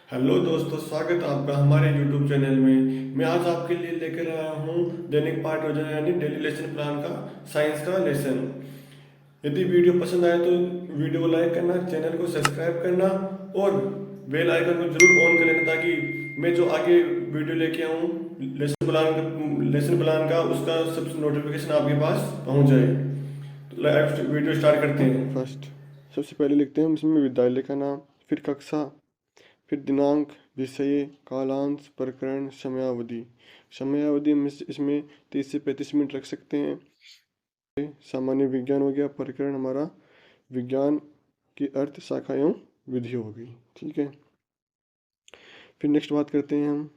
Hello दोस्तों, स्वागत है आपका हमारे YouTube चैनल में। मैं आज आपके लिए लेकर आया हूँ दैनिक पाठ योजना यानी डेली लेसन प्लान का साइंस का लेसन। यदि वीडियो पसंद आए तो वीडियो को लाइक करना, चैनल को सब्सक्राइब करना और बेल आइकन को जरूर ऑन कर लेना, ताकि मैं जो आगे वीडियो लेके आऊँ लेसन प्लान का उसका सब नोटिफिकेशन आपके पास पहुँच जाए। तो लाइव वीडियो स्टार्ट करते हैं। फर्स्ट सबसे पहले लिखते हैं हम इसमें विद्यालय का नाम, फिर कक्षा, फिर दिनांक, विषय, कालांश, प्रकरण, समयावधि। समयावधि हम इसमें 30 से 35 मिनट रख सकते हैं। सामान्य विज्ञान हो गया, प्रकरण हमारा विज्ञान की अर्थ शाखा एवं विधि हो गई। ठीक है, फिर नेक्स्ट बात करते हैं हम।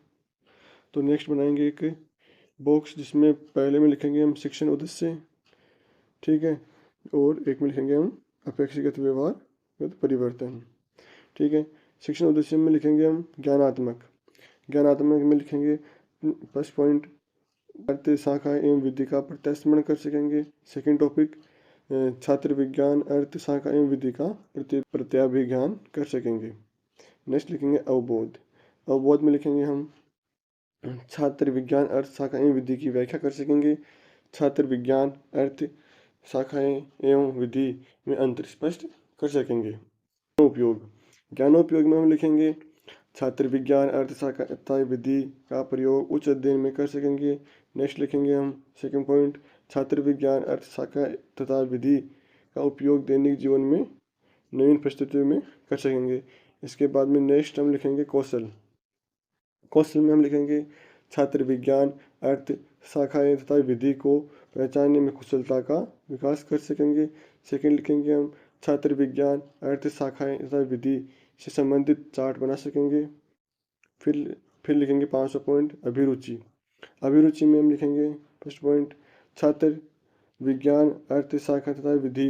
तो नेक्स्ट बनाएंगे एक बॉक्स जिसमें पहले में लिखेंगे हम शिक्षण उद्देश्य। ठीक है, और एक में लिखेंगे हम अपेक्षाकृत व्यवहार परिवर्तन। ठीक है, शिक्षण उद्देश्य में लिखेंगे हम ज्ञानात्मक। ज्ञानात्मक में लिखेंगे फर्स्ट पॉइंट, अर्थ शाखा एवं विधि का प्रत्यास्मरण कर सकेंगे। सेकंड टॉपिक, छात्र विज्ञान अर्थ शाखा एवं विधि का प्रत्याभिज्ञान कर सकेंगे। नेक्स्ट लिखेंगे अवबोध। अवबोध में लिखेंगे हम छात्र विज्ञान अर्थ शाखा एवं विधि की व्याख्या कर सकेंगे। छात्र विज्ञान अर्थ शाखाएं एवं विधि में अंतर स्पष्ट कर सकेंगे। उपयोग, ज्ञानोपयोग में हम लिखेंगे छात्र विज्ञान अर्थशास्त्र तथा विधि का प्रयोग उच्च अध्ययन में कर सकेंगे। नेक्स्ट लिखेंगे हम सेकंड पॉइंट, छात्र विज्ञान अर्थशास्त्र तथा विधि का उपयोग दैनिक जीवन में नवीन परिस्थितियों में कर सकेंगे। इसके बाद में नेक्स्ट हम लिखेंगे कौशल। कौशल में हम लिखेंगे छात्र विज्ञान अर्थ शाखाएं तथा विधि को पहचानने में कुशलता का विकास कर सकेंगे। सेकंड लिखेंगे हम छात्र विज्ञान अर्थ शाखाएं तथा विधि से संबंधित चार्ट बना सकेंगे। फिर लिखेंगे 5वां पॉइंट अभिरुचि। अभिरुचि में हम लिखेंगे फर्स्ट पॉइंट, छात्र विज्ञान अर्थ शाखा तथा विधि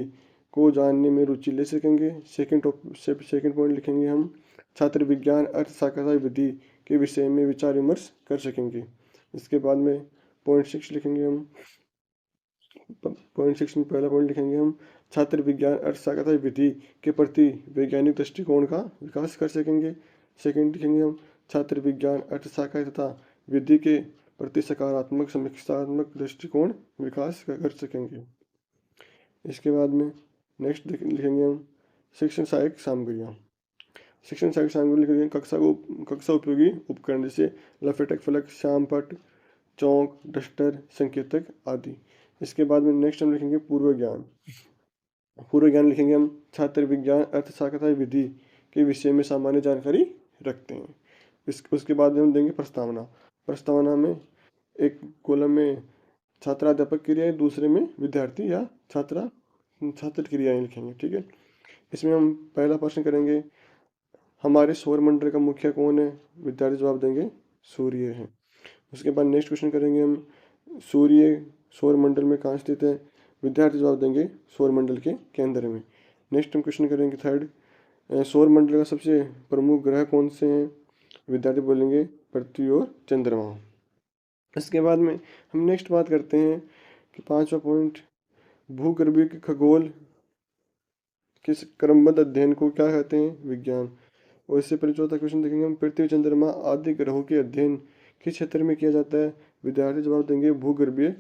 को जानने में रुचि ले सकेंगे। सेकंड पॉइंट लिखेंगे हम छात्र विज्ञान अर्थ शाखा तथा विधि के विषय में विचार विमर्श कर सकेंगे। इसके बाद में पॉइंट 6 लिखेंगे हम। पॉइंट 6 में पहला पॉइंट लिखेंगे हम छात्र विज्ञान अर्थशास्त्र तथा विधि के प्रति वैज्ञानिक दृष्टिकोण का विकास कर सकेंगे। सेकंड लिखेंगे हम छात्र विज्ञान अर्थशास्त्र तथा विधि के प्रति सकारात्मक समीक्षात्मक दृष्टिकोण विकास कर सकेंगे। इसके बाद में नेक्स्ट लिखेंगे हम शिक्षण सहायक सामग्रियाँ। शिक्षण सहायक सामग्री लिखेंगे कक्षा उपयोगी उपकरण जैसे लफेटक फलक, श्यामपट्ट, चौक, डस्टर, संकेतक आदि। इसके बाद में नेक्स्ट हम लिखेंगे पूर्व ज्ञान। पूर्व ज्ञान लिखेंगे हम छात्र विज्ञान अर्थशास्त्र तथा विधि के विषय में सामान्य जानकारी रखते हैं। उसके बाद में हम देंगे प्रस्तावना। प्रस्तावना में एक कॉलम में छात्राध्यापक क्रियाएं, दूसरे में विद्यार्थी या छात्र क्रियाएं लिखेंगे। ठीक है, इसमें हम पहला प्रश्न करेंगे हमारे सौरमंडल का मुखिया कौन है। विद्यार्थी जवाब देंगे सूर्य है। उसके बाद नेक्स्ट क्वेश्चन करेंगे हम सूर्य सौरमंडल में कहाँ स्थित है। विद्यार्थी जवाब देंगे सौरमंडल के केंद्र में। नेक्स्ट हम क्वेश्चन करेंगे थर्ड, सौरमंडल का सबसे प्रमुख ग्रह कौन से हैं। विद्यार्थी बोलेंगे पृथ्वी और चंद्रमा। इसके बाद में हम नेक्स्ट बात करते हैं कि 5वां पॉइंट भूगर्भीय खगोल किस क्रमबद्ध अध्ययन को क्या कहते हैं, विज्ञान। और इससे पहले चौथा क्वेश्चन देखेंगे हम पृथ्वी चंद्रमा आदि ग्रहों के अध्ययन किस क्षेत्र में किया जाता है। विद्यार्थी जवाब देंगे भूगर्भीय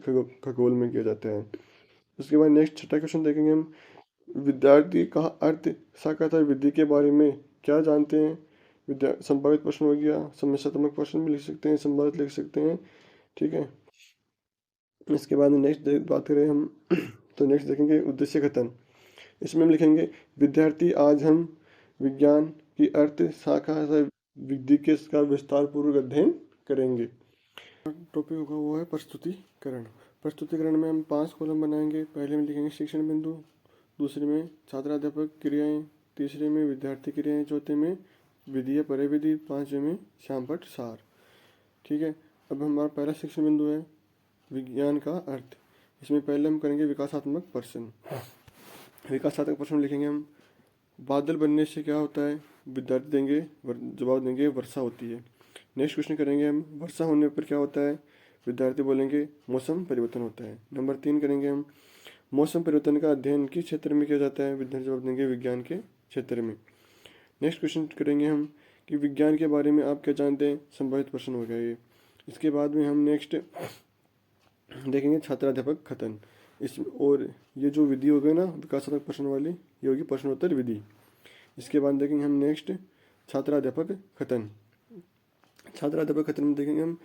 खगोल में किया जाता है। उसके बाद नेक्स्ट छठा क्वेश्चन देखेंगे हम विद्यार्थी का अर्थ शाखा तथा विधि के बारे में क्या जानते हैं। संभावित प्रश्न हो गया, समस्यात्मक प्रश्न भी लिख सकते हैं, संभावित लिख सकते हैं। ठीक है, इसके बाद नेक्स्ट बात करें हम तो नेक्स्ट देखेंगे उद्देश्य कथन। इसमें हम लिखेंगे विद्यार्थी आज हम विज्ञान की अर्थ शाखा विधि के इसका विस्तार पूर्वक अध्ययन करेंगे। टॉपिक होगा वो है प्रस्तुतिकरण। प्रस्तुतिकरण में हम 5 कॉलम बनाएंगे। पहले में लिखेंगे शिक्षण बिंदु, दूसरे में छात्राध्यापक क्रियाएं, तीसरे में विद्यार्थी क्रियाएं, चौथे में विधि या परिविधि, 5वें में श्यामपट्ट सार। ठीक है, अब हमारा पहला शिक्षण बिंदु है विज्ञान का अर्थ। इसमें पहले हम करेंगे विकासात्मक प्रश्न। विकासात्मक प्रश्न लिखेंगे हम बादल बनने से क्या होता है। विद्यार्थी देंगे जवाब देंगे वर्षा होती है। नेक्स्ट क्वेश्चन करेंगे हम वर्षा होने पर क्या होता है। विद्यार्थी बोलेंगे मौसम परिवर्तन होता है। नंबर 3 करेंगे हम मौसम परिवर्तन का अध्ययन किस क्षेत्र में किया जाता है। विद्यार्थी जवाब देंगे विज्ञान के क्षेत्र में। नेक्स्ट क्वेश्चन करेंगे हम कि विज्ञान के बारे में आप क्या जानते हैं, संभावित प्रश्न हो गया ये। इसके बाद में हम नेक्स्ट देखेंगे छात्राध्यापक कथन। इस और ये जो विधि हो गई ना विकासात्मक प्रश्न वाली, ये होगी प्रश्नोत्तर विधि। इसके बाद देखेंगे हम नेक्स्ट छात्राध्यापक कथन। छात्राध्यापक कथन में देखेंगे हम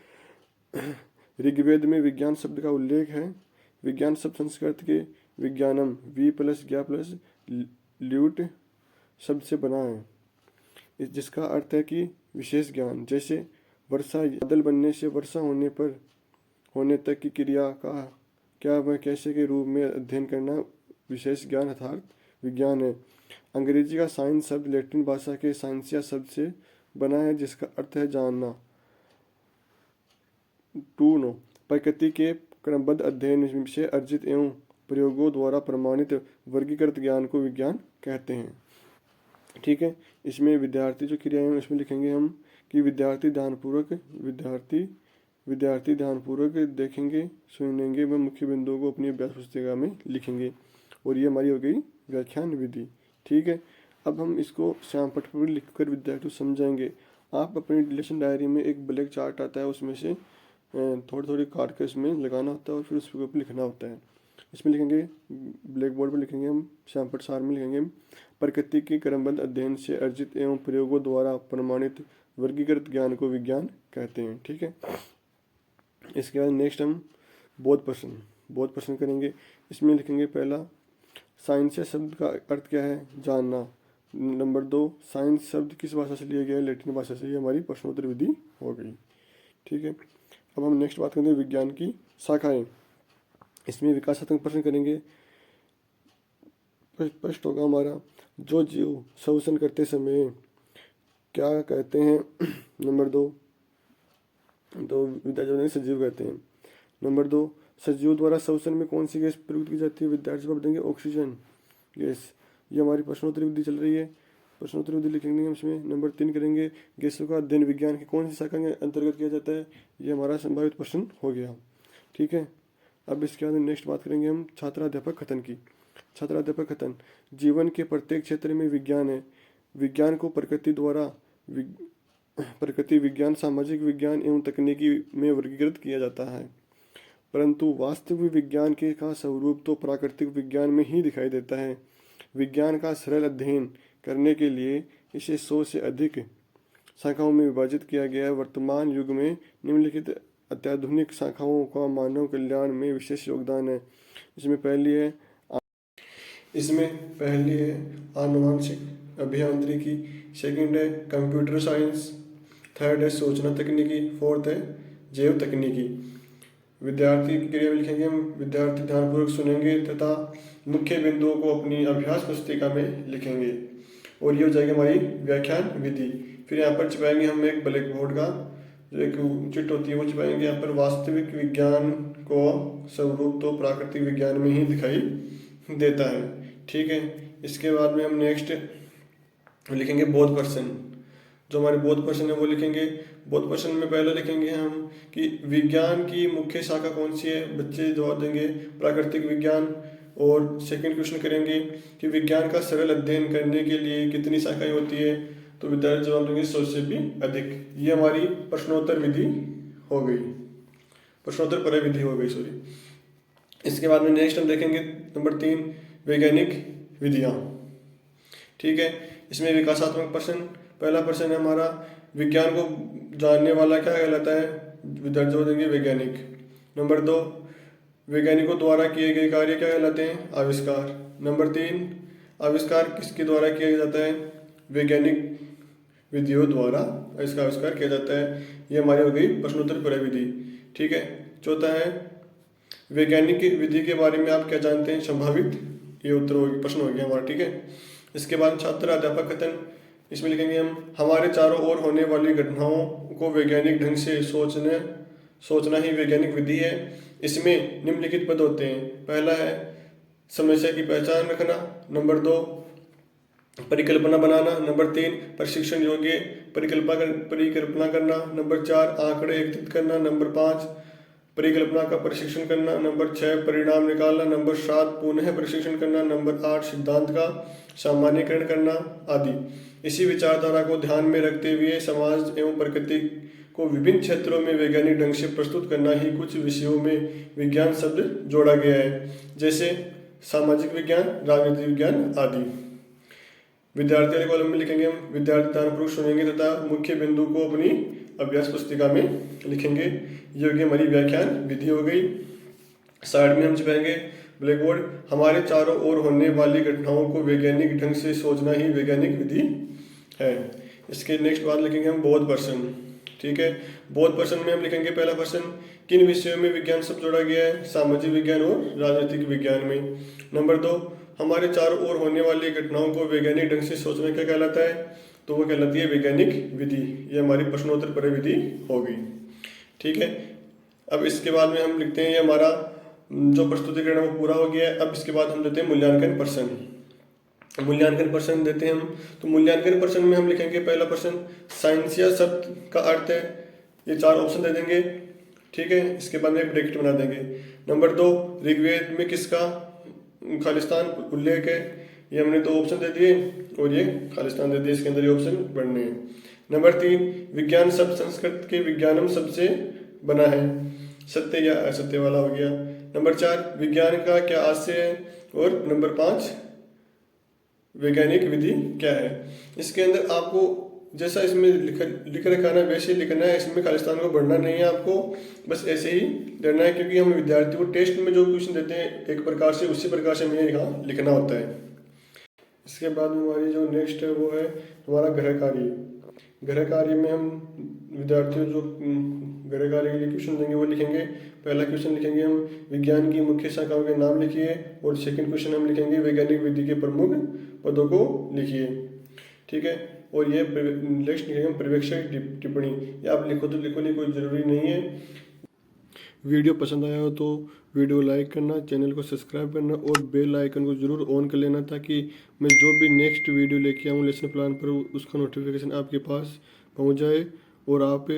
ऋग्वेद में विज्ञान शब्द का उल्लेख है। विज्ञान शब्द संस्कृत के विज्ञानम वी प्लस ज्ञा प्लस ल्यूट शब्द से बना है, जिसका अर्थ है कि विशेष ज्ञान। जैसे वर्षा, बादल बनने से वर्षा होने तक की क्रिया का क्या वह कैसे के रूप में अध्ययन करना विशेष ज्ञान अर्थात विज्ञान है। अंग्रेजी का साइंस शब्द लैटिन भाषा के साइंसिया शब्द से बना है, जिसका अर्थ है जानना, टू नो। प्रकृति के क्रमबद्ध अध्ययन से अर्जित एवं प्रयोगों द्वारा प्रमाणित वर्गीकृत ज्ञान को विज्ञान कहते हैं। ठीक है, इसमें विद्यार्थी जो क्रियाएं हैं उसमें लिखेंगे हम कि विद्यार्थी ध्यानपूर्वक देखेंगे, सुनेंगे व मुख्य बिंदुओं को अपनी अभ्यास पुस्तिका में लिखेंगे। और ये हमारी हो गई व्याख्यान विधि। ठीक है, अब हम इसको श्याम पट पर लिखकर विद्यार्थी को समझाएंगे। आप अपनी लेसन डायरी में एक ब्लैक चार्ट आता है, उसमें से थोड़ी थोड़ी काट कर इसमें लगाना होता है और फिर उसके ऊपर लिखना होता है। इसमें लिखेंगे, ब्लैक बोर्ड पर लिखेंगे हम, श्याम पट सार में लिखेंगे प्रकृति के क्रमबद्ध अध्ययन से अर्जित एवं प्रयोगों द्वारा प्रमाणित वर्गीकृत ज्ञान को विज्ञान कहते हैं। ठीक है, इसके बाद नेक्स्ट हम बोध प्रश्न करेंगे। इसमें लिखेंगे पहला, साइंस शब्द का अर्थ क्या है, जानना। नंबर 2, साइंस शब्द किस भाषा से लिया गया है, लैटिन भाषा से। ये हमारी प्रश्नोत्तर विधि हो गई। ठीक है, अब हम नेक्स्ट बात करेंगे विज्ञान की शाखाएं। इसमें विकासात्मक प्रश्न करेंगे। प्रश्न होगा हमारा, जो जीव श्वसन करते समय क्या कहते हैं। नंबर 2 तो विद्यार्थी सजीव कहते हैं। नंबर 2, सजीव द्वारा श्वसन में कौन सी गैस प्रयुक्त की जाती है, विद्यार्थी जवाब देंगे ऑक्सीजन गैस। ये हमारी प्रश्नोत्तर विधि चल रही है। प्रश्नोत्तर विधि लिखेंगे हम इसमें। नंबर 3 करेंगे, गैसों का अध्ययन विज्ञान की कौन सी शाखा के अंतर्गत किया जाता है। ये हमारा संभावित प्रश्न हो गया। ठीक है, अब इसके बाद नेक्स्ट बात करेंगे हम छात्राध्यापक कथन की। छात्राध्यापक कथन, जीवन के प्रत्येक क्षेत्र में विज्ञान है। विज्ञान को प्रकृति विज्ञान, सामाजिक विज्ञान एवं तकनीकी में वर्गीकृत किया जाता है, परंतु वास्तविक विज्ञान के का स्वरूप तो प्राकृतिक विज्ञान में ही दिखाई देता है। विज्ञान का सरल अध्ययन करने के लिए इसे 100 से अधिक शाखाओं में विभाजित किया गया है। वर्तमान युग में निम्नलिखित अत्याधुनिक शाखाओं का मानव कल्याण में विशेष योगदान है। इसमें पहली है आनुवांशिक अभियांत्रिकी, सेकंड है कंप्यूटर साइंस, थर्ड है सूचना तकनीकी, फोर्थ है जैव तकनीकी। विद्यार्थी की क्रिया में लिखेंगे हम, विद्यार्थी ध्यानपूर्वक सुनेंगे तथा मुख्य बिंदुओं को अपनी अभ्यास पुस्तिका में लिखेंगे। और ये हो जाएगी हमारी व्याख्यान विधि। फिर यहाँ पर छिपाएंगे हम एक ब्लैक बोर्ड का जो एक चिट होती है वो छिपाएंगे यहाँ पर। वास्तविक विज्ञान को स्वरूप तो प्राकृतिक विज्ञान में ही दिखाई देता है। ठीक है, इसके बाद में हम नेक्स्ट लिखेंगे बोध प्रश्न। जो हमारे बोध प्रश्न है वो लिखेंगे। बोध प्रश्न में पहले लिखेंगे हम कि विज्ञान की मुख्य शाखा कौन सी है, बच्चे जवाब देंगे प्राकृतिक विज्ञान। और सेकंड क्वेश्चन करेंगे कि विज्ञान का सरल अध्ययन करने के लिए कितनी शाखाएं होती है, तो विद्यार्थी जवाब देंगे 100 से भी अधिक। ये हमारी प्रश्नोत्तर विधि हो गई, प्रश्नोत्तर परय विधि हो गई, सॉरी। इसके बाद में नेक्स्ट हम देखेंगे नंबर 3 वैज्ञानिक विधियाँ। ठीक है, इसमें विकासात्मक प्रश्न। पहला प्रश्न है हमारा, विज्ञान को जानने वाला क्या कहलाता है, विद्यार्थी जवाब देंगे वैज्ञानिक। नंबर 2, वैज्ञानिकों द्वारा किए गए कार्य क्या कहलाते हैं, आविष्कार। नंबर 3, आविष्कार किसके द्वारा किया जाता है, वैज्ञानिक विधियों द्वारा इसका आविष्कार किया जाता है। ये हमारी हो गई प्रश्नोत्तर परय विधि। ठीक है, चौथा है वैज्ञानिक विधि के बारे में आप क्या जानते हैं, संभावित। ये उत्तर हो प्रश्न हो गया हमारा। ठीक है, इसके बाद छात्र अध्यापक कथन। इसमें लिखेंगे हम, हमारे चारों ओर होने वाली घटनाओं को वैज्ञानिक ढंग से सोचना ही वैज्ञानिक विधि है। इसमें निम्नलिखित पद होते हैं। पहला है समस्या की पहचान रखना। नंबर 2 परिकल्पना बनाना। नंबर 3 प्रशिक्षण योग्य परिकल्पना करना। नंबर 4 आंकड़े एकत्रित करना। नंबर 5 परिकल्पना का प्रशिक्षण करना। नंबर 6 परिणाम निकालना। नंबर 7 पुनः प्रशिक्षण करना। नंबर 8 सिद्धांत का सामान्यीकरण करना आदि। इसी विचारधारा को ध्यान में रखते हुए समाज एवं प्रकृति को विभिन्न क्षेत्रों में वैज्ञानिक ढंग से प्रस्तुत करना ही कुछ विषयों में विज्ञान शब्द जोड़ा गया है, जैसे सामाजिक विज्ञान, राजनीतिक विज्ञान आदि। विद्यार्थी वाले कॉलम में लिखेंगे हम विद्यार्थी ध्यानपूर्वक सुनेंगे तथा मुख्य बिंदु को अपनी अभ्यास पुस्तिका में लिखेंगे। ये होगी हमारी व्याख्यान विधि हो गई। साइड में हम चिपकाएंगे ब्लैक बोर्ड, हमारे चारों ओर होने वाली घटनाओं को वैज्ञानिक ढंग से सोचना ही वैज्ञानिक विधि है। इसके नेक्स्ट बात लिखेंगे हम बोध प्रश्न। ठीक है, बोध प्रश्न में हम लिखेंगे पहला प्रश्न, किन विषयों में विज्ञान शब्द जोड़ा गया है? सामाजिक विज्ञान और राजनीतिक विज्ञान में। नंबर 2, हमारे चारों ओर होने वाली घटनाओं को वैज्ञानिक ढंग से सोचना क्या कहलाता है? तो वो कहलाती है वैज्ञानिक विधि। ये हमारी प्रश्नोत्तर परिविधि होगी। ठीक है, अब इसके बाद में हम लिखते हैं ये हमारा जो प्रस्तुतिकरण वो पूरा हो गया है। अब इसके बाद हम देते हैं मूल्यांकन प्रश्न। मूल्यांकन प्रश्न देते हैं हम, तो मूल्यांकन प्रश्न में हम लिखेंगे पहला प्रश्न, साइंसिया शब्द का अर्थ है। ये 4 ऑप्शन दे देंगे। ठीक है, इसके बाद में ब्रैकेट बना देंगे। नंबर 2, ऋग्वेद में किसका खालिस्तान उल्लेख है? ये हमने 2 ऑप्शन दे दिए और ये खालिस्तान दे दिए, इसके अंदर ये ऑप्शन बढ़ने हैं। नंबर 3, विज्ञान शब्द संस्कृत के विज्ञानम शब्द से बना है, सत्य या असत्य वाला हो गया। नंबर 4, विज्ञान का क्या आशय है? और नंबर 5, वैज्ञानिक विधि क्या है? इसके अंदर आपको जैसा इसमें लिख रखा है ना वैसे लिखना है, इसमें खालिस्तान को बढ़ना नहीं है आपको, बस ऐसे ही करना है, क्योंकि हम विद्यार्थी को टेस्ट में जो क्वेश्चन देते हैं एक प्रकार से उसी प्रकार से हमें यहाँ लिखना होता है। इसके बाद हमारी जो नेक्स्ट है वो है हमारा गृह कार्य। गृह कार्य में हम विद्यार्थियों जो गृह कार्य के लिए क्वेश्चन देंगे वो लिखेंगे। पहला क्वेश्चन लिखेंगे हम विज्ञान की मुख्य शाखाओं के नाम लिखिए, और सेकंड क्वेश्चन हम लिखेंगे वैज्ञानिक विधि के प्रमुख पदों को लिखिए। ठीक है, और ये नेक्स्ट लिखेंगे हम पर्यवेक्षक टिप्पणी। ये आप लिखो तो लिखो, नहीं कोई ज़रूरी नहीं है। वीडियो पसंद आया हो तो वीडियो लाइक करना, चैनल को सब्सक्राइब करना और बेल आइकन को ज़रूर ऑन कर लेना, ताकि मैं जो भी नेक्स्ट वीडियो लेके आऊँ लेसन प्लान पर उसका नोटिफिकेशन आपके पास पहुँच जाए और आप